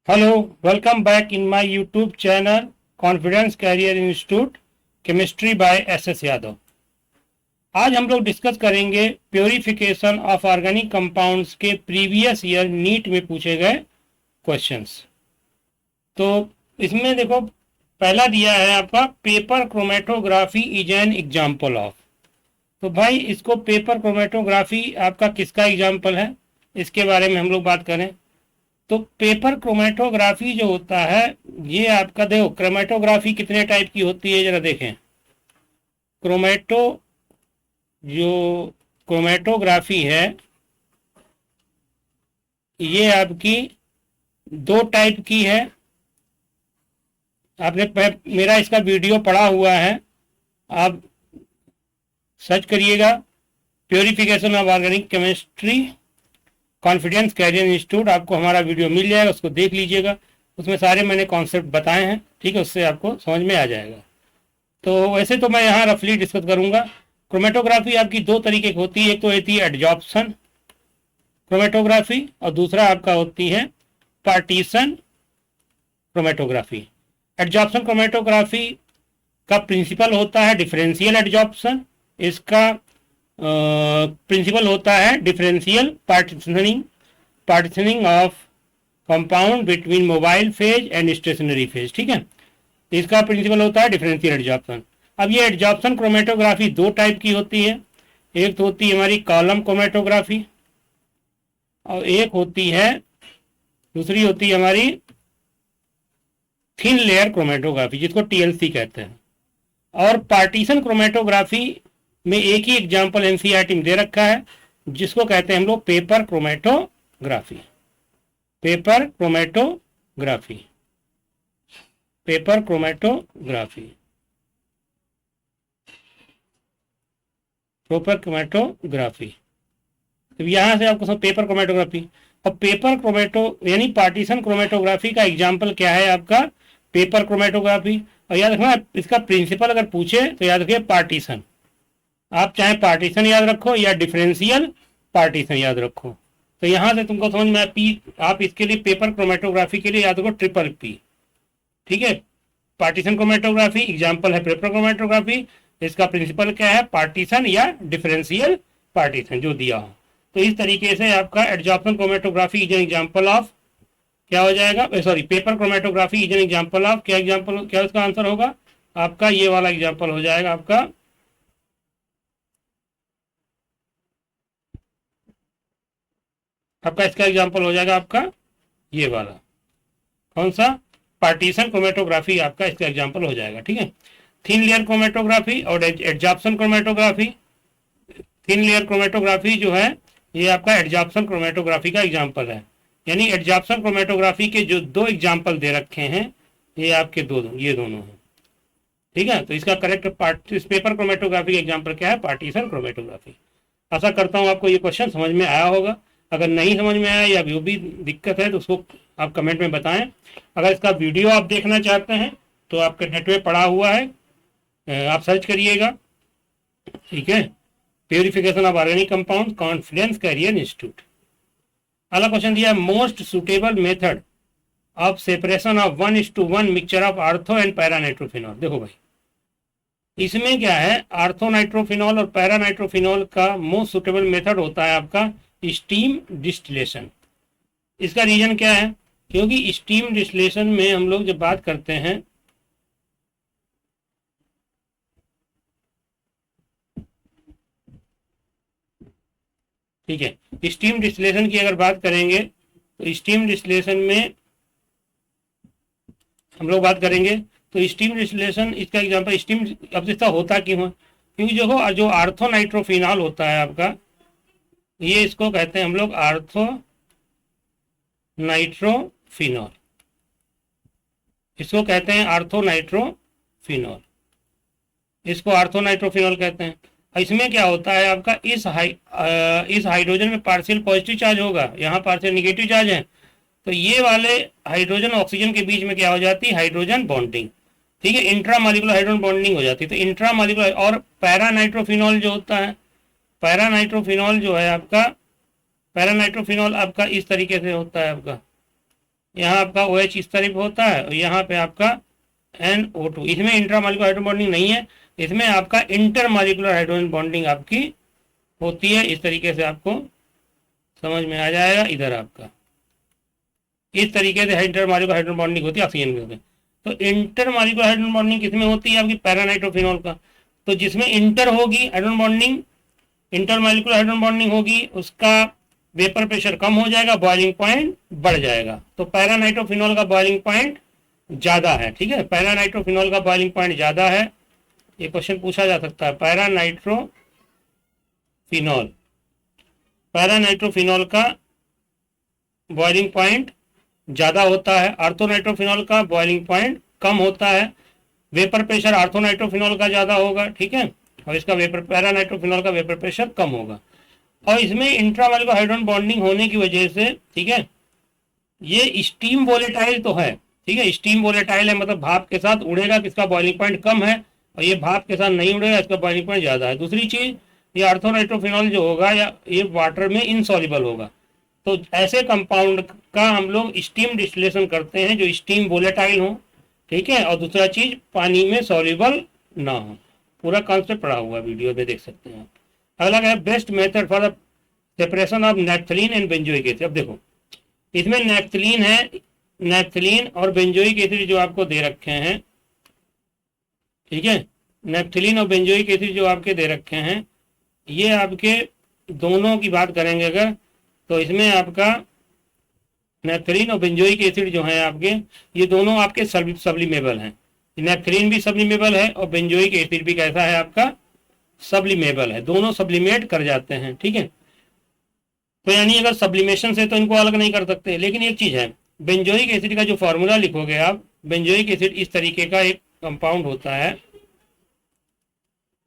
Hello, welcome back in my YouTube channel Confidence Career Institute Chemistry by SS Yadav. आज हम लोग discuss करेंगे purification of organic compounds के previous year NEET में पूछे गए क्वेश्चंस। तो इसमें देखो पहला दिया है आपका paper chromatography is an example of. तो भाई इसको पेपर क्रोमेटोग्राफी आपका किसका एग्जाम्पल है, इसके बारे में हम लोग बात करें। तो पेपर क्रोमेटोग्राफी जो होता है ये आपका देखो क्रोमेटोग्राफी कितने टाइप की होती है जरा देखें। क्रोमेटोग्राफी है ये आपकी दो टाइप की है। आपने मेरा इसका वीडियो पढ़ा हुआ है, आप सर्च करिएगा purification of organic chemistry confidence career institute, आपको हमारा वीडियो मिल जाएगा, उसको देख लीजिएगा। उसमें सारे मैंने कॉन्सेप्ट बताए हैं, ठीक है, उससे आपको समझ में आ जाएगा। तो वैसे तो मैं यहाँ रफली डिस्कस करूँगा। क्रोमेटोग्राफी आपकी दो तरीके की होती है, एक तो होती है एडजॉर्प्शन क्रोमेटोग्राफी और दूसरा आपका होती है पार्टीशन क्रोमेटोग्राफी। एडजॉर्प्शन क्रोमेटोग्राफी का प्रिंसिपल होता है डिफरेंशियल एडजॉर्प्शन, इसका प्रिंसिपल होता है differential partitioning of compound between mobile phase and stationary phase, ठीक है। इसका प्रिंसिपल होता है डिफरेंशियल एडजॉर्प्शन। अब ये एडजॉर्प्शन क्रोमेटोग्राफी दो टाइप की होती है, एक तो होती है हमारी कॉलम क्रोमेटोग्राफी और एक होती है दूसरी होती है हमारी थिन लेयर क्रोमेटोग्राफी, जिसको टीएलसी कहते हैं। और पार्टीशन क्रोमेटोग्राफी में एक ही एग्जाम्पल एनसीईआरटी में दे रखा है, जिसको कहते हैं हम लोग paper chromatography. Paper chromatography paper chromatography paper chromatography. तो यहां से आपको सब पेपर क्रोमेटोग्राफी और पेपर क्रोमेटो यानी पार्टीशन क्रोमेटोग्राफी का एग्जाम्पल क्या है आपका पेपर क्रोमेटोग्राफी। और याद रखना इसका प्रिंसिपल अगर पूछे तो याद रखिए पार्टीशन। आप चाहे पार्टीशन याद रखो या डिफरेंशियल पार्टीशन याद रखो। तो यहां से तुमको समझ में पी, आप इसके लिए पेपर क्रोमेटोग्राफी के लिए याद रखो ट्रिपल पी, ठीक है। पार्टीशन क्रोमेटोग्राफी एग्जांपल है पेपर क्रोमेटोग्राफी, इसका प्रिंसिपल क्या है पार्टीशन या डिफरेंशियल पार्टीशन जो दिया हो। तो इस तरीके से आपका adsorption chromatography is an example of क्या हो जाएगा, sorry paper chromatography is an example of क्या एग्जाम्पल, क्या उसका आंसर होगा आपका ये वाला एग्जाम्पल हो जाएगा आपका इसका एग्जांपल हो जाएगा आपका ये वाला कौन सा पार्टीशन क्रोमेटोग्राफी आपका इसका एग्जांपल हो जाएगा, ठीक है। थिन लेयर क्रोमेटोग्राफी और adsorption chromatography. Thin layer chromatography जो है ये आपका एडजॉर्प्शन क्रोमेटोग्राफी का एग्जांपल है। यानी एडजॉर्प्शन क्रोमेटोग्राफी के जो दो एग्जांपल दे रखे हैं ये आपके ये दोनों हैं, ठीक है। तो इसका करेक्ट पेपर क्रोमेटोग्राफी का एग्जांपल क्या है पार्टीशन क्रोमेटोग्राफी। आशा करता हूं आपको ये क्वेश्चन समझ में आया होगा। अगर नहीं समझ में आया या जो भी दिक्कत है तो उसको आप कमेंट में बताएं। अगर इसका वीडियो आप देखना चाहते हैं तो आपके नेट पे पड़ा हुआ है, आप सर्च करिएगा, ठीक है, purification of organic compound confidence career institute. अगला क्वेश्चन दिया most suitable method of separation of 1:1 mixture of ortho and paranitrophenol. देखो भाई इसमें क्या है आर्थोनाइट्रोफिनॉल और पैरानाइट्रोफिनॉल का मोस्ट सुटेबल मेथड होता है आपका स्टीम डिस्टिलेशन। इसका रीजन क्या है, क्योंकि स्टीम डिस्टिलेशन में हम लोग जब बात करते हैं ठीक है, स्टीम डिस्टिलेशन की अगर बात करेंगे तो स्टीम डिस्टिलेशन में हम लोग बात करेंगे तो स्टीम डिस्टिलेशन इसका एग्जांपल स्टीम अब इसका होता क्यों है, क्योंकि जो आर्थोनाइट्रोफिनॉल होता है आपका ये इसको कहते हैं हम लोग आर्थो नाइट्रोफिनॉल, इसको कहते हैं आर्थोनाइट्रोफिनॉल, इसको आर्थोनाइट्रोफिनॉल कहते हैं। इसमें क्या होता है आपका इस हाइड्रोजन में पार्शियल पॉजिटिव चार्ज होगा, यहाँ पार्शियल निगेटिव चार्ज है, तो ये वाले हाइड्रोजन ऑक्सीजन के बीच में क्या हो जाती है हाइड्रोजन बॉन्डिंग, ठीक है, इंट्रामॉलिक्यूलर हाइड्रोजन बॉन्डिंग हो जाती है। तो इंट्रामॉलिक्यूलर और पैरानाइट्रोफिनॉल जो होता है पैरानाइट्रोफिनॉल जो है आपका पैरानाइट्रोफिनॉल आपका इस तरीके से होता है आपका यहाँ आपका OH इस तरह होता है और यहाँ पे आपका NO2। इसमें इंट्रामॉलिक्यूलर हाइड्रोजन बॉन्डिंग नहीं है, इसमें आपका इंटरमॉलिक्यूलर हाइड्रोजन बॉन्डिंग आपकी होती है। इस तरीके से आपको समझ में आ जाएगा। इधर आपका इस तरीके से इंटरमॉलिक्यूलर हाइड्रोजन बॉन्डिंग होती है ऑक्सीजन के। तो इंटरमॉलिक्यूलर हाइड्रोजन बॉन्डिंग किसमें होती है? आपकी पैरानाइट्रोफिनॉल का। तो जिसमें इंटर होगी hydrogen bonding, intermolecular hydrogen bonding होगी, उसका वेपर प्रेशर कम हो जाएगा, बॉइलिंग पॉइंट बढ़ जाएगा। तो पैरानाइट्रोफिनॉल का बॉइलिंग पॉइंट ज़्यादा है। ठीक है, पैरानाइट्रोफिनॉल का बॉइलिंग पॉइंट ज़्यादा है। ये क्वेश्चन पूछा जा सकता है। पैरानाइट्रोफिनॉल का बॉइलिंग पॉइंट ज़्यादा होता है, ऑर्थोनाइट्रोफिनॉल का बॉइलिंग पॉइंट कम होता है। वेपर प्रेशर ऑर्थोनाइट्रोफिनॉल का ज़्यादा होगा, ठीक है, और इसका पैरानाइट्रोफिनॉल का वेपर प्रेशर कम होगा। और इसमें इंट्रामॉलिक्यूलर हाइड्रोजन बॉन्डिंग होने की वजह से, ठीक है, ये स्टीम वोलेटाइल तो है, ठीक है, स्टीम वोलेटाइल है, मतलब भाप के साथ उड़ेगा, किसका बॉइलिंग पॉइंट कम है, और ये भाप के साथ नहीं उड़ेगा, इसका बॉइलिंग पॉइंट ज़्यादा है। दूसरी चीज़, ये ऑर्थोनाइट्रोफिनॉल जो होगा या ये वाटर में इनसॉल्युबल होगा। तो ऐसे कंपाउंड का हम लोग स्टीम डिस्टिलेशन करते हैं जो स्टीम वोलेटाइल हो, ठीक है, और दूसरा चीज़ पानी में सॉल्युबल ना हो। पूरा कॉन्सेप्ट पढ़ा हुआ वीडियो में देख सकते हैं आप। अगला है best method for the separation of naphthalene and benzoic acid. अब देखो इसमें नैप्थलीन है, नैप्थलीन और बेंजोइक एसिड जो आपको दे रखे हैं, ठीक है, नैप्थलीन और बेंजोइक एसिड जो आपके दे रखे हैं, ये आपके दोनों की बात करेंगे अगर, तो इसमें आपका नैप्थलीन और बेंजोइक एसिड जो है आपके, ये दोनों आपके सब्लिमेबल हैं। नैप्थलीन भी सब्लिमेबल है और बेंजोइक एसिड भी कैसा है आपका? सब्लिमेबल है, दोनों सब्लिमेट कर जाते हैं, ठीक है। तो यानी अगर सब्लिमेशन से तो इनको अलग नहीं कर सकते। लेकिन एक चीज़ है, बेंजोइक एसिड का जो फॉर्मूला लिखोगे आप, बेंजोइक एसिड इस तरीके का एक कंपाउंड होता है,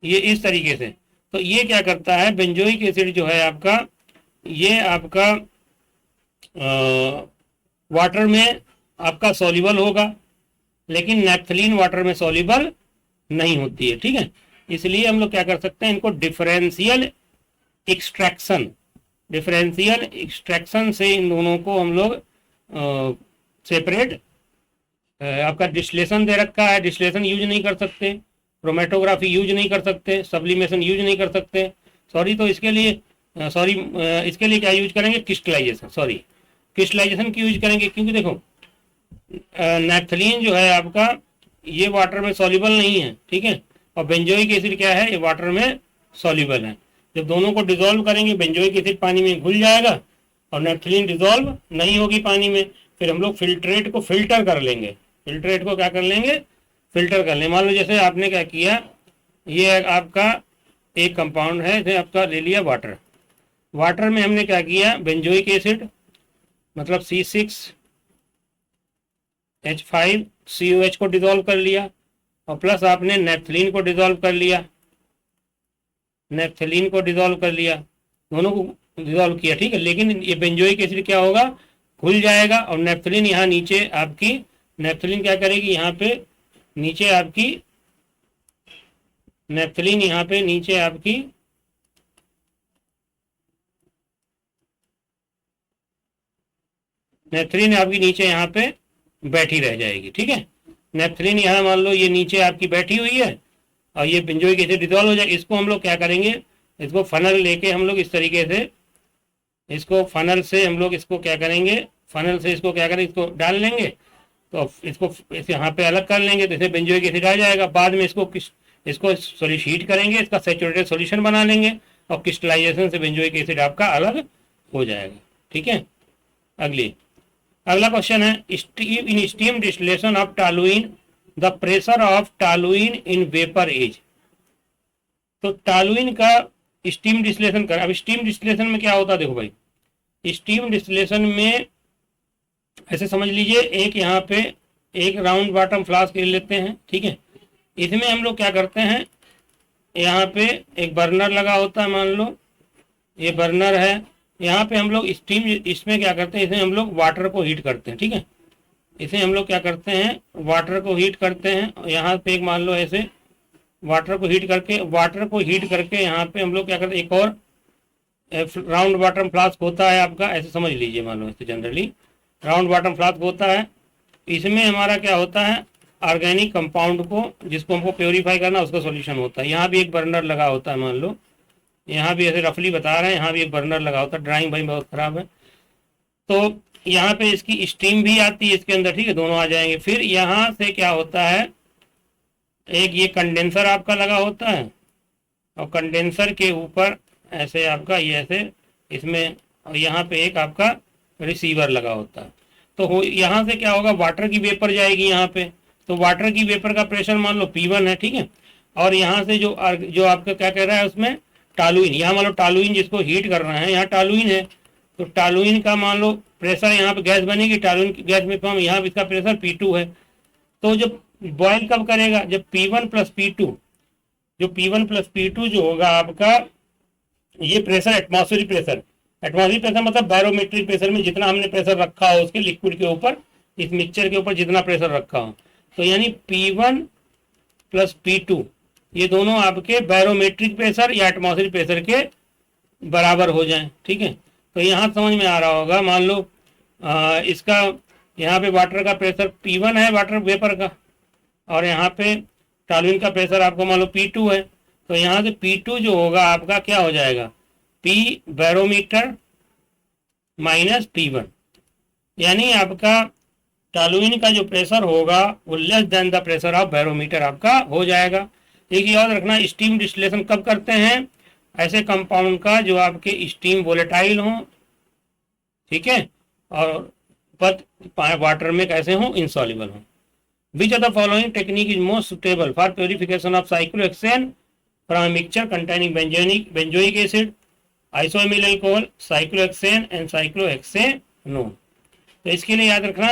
ये इस तरीके से। तो ये क्या करता है, बेंजोइक एसिड जो है आपका, ये आपका वाटर में आपका सॉल्युबल होगा, लेकिन नैप्थलीन वाटर में सॉल्युबल नहीं होती है, ठीक है। इसलिए हम लोग क्या कर सकते हैं, इनको डिफरेंशियल एक्सट्रैक्शन से इन दोनों को हम लोग सेपरेट, आपका डिस्टिलेशन दे रखा है, डिस्टिलेशन यूज नहीं कर सकते, क्रोमेटोग्राफी यूज नहीं कर सकते, सब्लिमेशन यूज नहीं कर सकते, तो इसके लिए इसके लिए क्या यूज करेंगे? क्रिस्टलाइजेशन की यूज करेंगे। क्योंकि देखो नैप्थलीन जो है आपका, ये वाटर में सॉल्युबल नहीं है, ठीक है, और बेंजोइक एसिड क्या है, ये वाटर में सॉल्युबल है। जब दोनों को डिसॉल्व करेंगे, बेंजोइक एसिड पानी में घुल जाएगा और नैप्थलीन डिसॉल्व नहीं होगी पानी में। फिर हम लोग फिल्ट्रेट को फिल्टर कर लेंगे, फिल्ट्रेट को क्या कर लेंगे? फिल्टर कर लें। मान लो जैसे आपने क्या किया, ये आपका एक कंपाउंड है, जैसे आपका ले लिया वाटर में हमने क्या किया, बेंजोइक एसिड मतलब C6H5COH को डिसॉल्व कर लिया, और प्लस आपने नैप्थलीन को डिसॉल्व कर लिया, दोनों को डिसॉल्व किया, ठीक है। लेकिन ये बेंजोइक एसिड क्या होगा? घुल जाएगा, और नैप्थलीन यहाँ नीचे आपकी, नैप्थलीन क्या करेगी, यहाँ पे नीचे आपकी, नैप्थलीन यहाँ पे नीचे आपकी नैप्थलीन आपकी नीचे यहाँ पे बैठी रह जाएगी, ठीक है। नैप्थलीन यहाँ मान लो ये नीचे आपकी बैठी हुई है, और ये बेंजोइक एसिड डिसॉल्व हो जाए। इसको हम लोग क्या करेंगे, इसको फनल लेके हम लोग इस तरीके से, इसको फनल से हम लोग इसको क्या करेंगे, इसको क्या करेंगे, इसको डाल लेंगे, तो इसको यहाँ पे अलग कर लेंगे, जैसे बेंजोइक एसिड आ जाएगा। बाद में इसको हीट करेंगे, इसका सैचुरेटेड सॉल्यूशन बना लेंगे, और क्रिस्टलाइजेशन से बेंजोइक एसिड आपका अलग हो जाएगा, ठीक है। अगला क्वेश्चन है, in steam distillation of toluene the pressure of toluene in vapour is. तो टॉलुइन का स्टीम डिस्टिलेशन कर, अब स्टीम डिस्टिलेशन में क्या होता है, देखो भाई, स्टीम डिस्टिलेशन में ऐसे समझ लीजिए, एक यहाँ पे एक राउंड बॉटम फ्लास्क ले लेते हैं, ठीक है। इसमें हम लोग क्या करते हैं, यहाँ पे एक बर्नर लगा होता है, मान लो ये बर्नर है, यहाँ पे हम लोग स्टीम, इसमें क्या करते हैं, इसमें हम लोग वाटर को हीट करते हैं, ठीक है। इसे हम लोग क्या करते हैं, वाटर को हीट करते हैं। यहाँ पे एक मान लो ऐसे वाटर को हीट करके यहाँ पे हम लोग क्या करते हैं, एक और राउंड बॉटम फ्लास्क होता है आपका, ऐसे समझ लीजिए, मान लो ऐसे जनरली राउंड बॉटम फ्लास्क होता है। इसमें हमारा क्या होता है, ऑर्गेनिक कंपाउंड को जिसको हमको प्योरीफाई करना उसका सॉल्यूशन होता है। यहाँ भी एक बर्नर लगा होता है, मान लो यहाँ भी ऐसे रफली बता रहे हैं, यहाँ भी एक बर्नर लगा होता है। ड्राइंग भाई बहुत खराब है। तो यहाँ पे इसकी स्टीम भी आती है इसके अंदर, ठीक है, दोनों आ जाएंगे। फिर यहाँ से क्या होता है, एक ये कंडेंसर आपका लगा होता है और कंडेंसर के ऊपर ऐसे आपका ये ऐसे इसमें, और यहाँ पे एक आपका रिसीवर लगा होता है। तो यहाँ से क्या होगा, वाटर की वेपर जाएगी यहाँ पे। तो वाटर की वेपर का प्रेशर मान लो P1 है, ठीक है। और यहाँ से जो आपका क्या कह रहा है उसमें टॉलुइन, यहाँ मान लो टॉलुइन जिसको हीट करना है, यहाँ टॉलुइन है। तो टॉलुइन का मान लो प्रेशर, यहाँ पे गैस बनेगी टॉलुइन की गैस में फॉर्म, यहाँ इसका प्रेशर P2 है। तो जब बॉयल कब करेगा, जब P1 प्लस P2, जो P1 प्लस P2 जो होगा आपका, ये pressure atmospheric pressure, atmospheric pressure मतलब बैरोमेट्रिक प्रेशर में जितना हमने प्रेशर रखा हो उसके लिक्विड के ऊपर, इस मिक्सचर के ऊपर जितना प्रेशर रखा हो, तो यानी P1 प्लस P2 ये दोनों आपके बैरोमेट्रिक प्रेशर या एटमॉस्फेरिक प्रेशर के बराबर हो जाएं, ठीक है। तो यहाँ समझ में आ रहा होगा, मान लो इसका यहाँ पे वाटर का प्रेशर P1 है वाटर वेपर का, और यहाँ पे टॉलुइन का प्रेशर आपको मान लो P2 है। तो यहाँ से P2 जो होगा आपका क्या हो जाएगा, P बैरोमीटर माइनस P1, यानी आपका टॉलुइन का जो प्रेशर होगा वो less than the pressure of barometer आपका हो जाएगा। एक याद रखना, स्टीम डिस्टिलेशन कब करते हैं, ऐसे कंपाउंड का जो आपके स्टीम वोलेटाइल हो, ठीक है, और पर वाटर में कैसे हो, इनसॉल्युबल हो। Which of the following technique is most suitable for purification of cyclohexane from a mixture containing benzoic acid, isoamyl alcohol, cyclohexane and cyclohexanone? तो इसके लिए याद रखना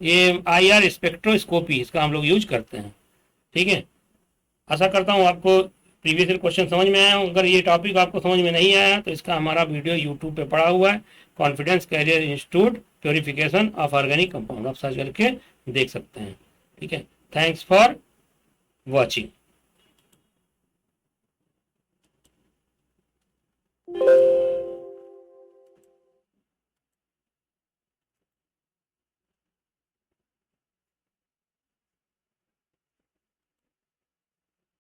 ये IR स्पेक्ट्रोस्कोपी, इसका हम लोग यूज करते हैं, ठीक है। आशा करता हूँ आपको प्रीवियस ईयर क्वेश्चन समझ में आया। अगर ये टॉपिक आपको समझ में नहीं आया तो इसका हमारा वीडियो यूट्यूब पे पड़ा हुआ है, confidence career institute purification of organic compound, आप सर्च करके देख सकते हैं, ठीक है। Thanks for watching.